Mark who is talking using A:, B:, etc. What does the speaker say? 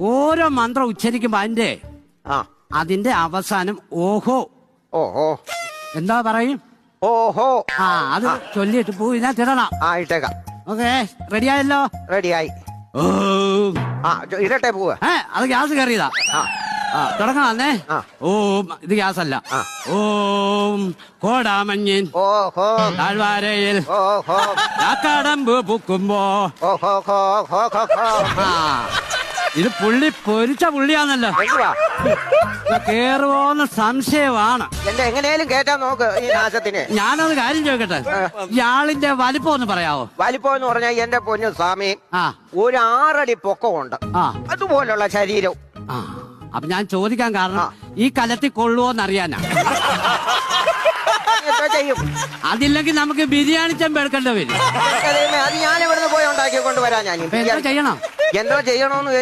A: ഓരോ മന്ത്രം ഉച്ചരിക്കുമ്പോ
B: ആ
A: അതിന്റെ അവസാനം ഓഹോ.
B: ഓഹോ
A: എന്താ പറയും?
B: ഓഹോ.
A: ആ അത് ചൊല്ലിട്ട് പൂ ഇതിനകത്ത് ഇടണം.
B: ആ ഇട്ടേക്കാം.
A: ഓക്കെ, റെഡിയായല്ലോ?
B: റെഡിയായി. ആ ഇടട്ടെ പൂവ്.
A: അത് ഗ്യാസ് കയറിയതാ. തുടങ്ങാന്നേ. ഓം, ഇത് ഗ്യാസ് അല്ല. ഓം കോടാമഞ്ഞിൻ
B: ഓഹോ
A: താഴ്വാരയിൽ
B: ഓഹോ
A: കാക്കടമ്പ് പൂക്കുമ്പോ.
B: ഓഹോ ഹോ ഹോ ഹോ ഹോ.
A: ഇത് പുള്ളി പൊരിച്ച പുള്ളിയാന്നല്ലോ. കേറുവോന്ന് സംശയമാണ്.
B: എന്റെ എങ്ങനെയാലും കേറ്റാൻ നോക്ക് ഈ നാശത്തിന്.
A: ഞാനൊരു കാര്യം ചോദിക്കട്ടെ, ഇയാളിന്റെ വലിപ്പം ഒന്ന് പറയാവോ?
B: വലിപ്പം എന്ന് പറഞ്ഞാൽ എന്റെ പൊന്നു സ്വാമി ഒരു 6 അടി പൊക്കമുണ്ട്. അതുപോലുള്ള ശരീരം.
A: അപ്പൊ ഞാൻ ചോദിക്കാൻ കാരണം ഈ കലത്തിൽ കൊള്ളുവോന്നറിയാനാ.
B: ചെയ്യും.
A: അതില്ലെങ്കിൽ നമുക്ക് ബിരിയാണി ചെമ്പ് എടുക്കേണ്ടി വരും.
B: അത് ഞാൻ ഇവിടുന്ന് പോയി ഉണ്ടാക്കി കൊണ്ടുവരാൻ. ഞാൻ
A: ചെയ്യണം.
B: എന്തോ ചെയ്യണോന്ന്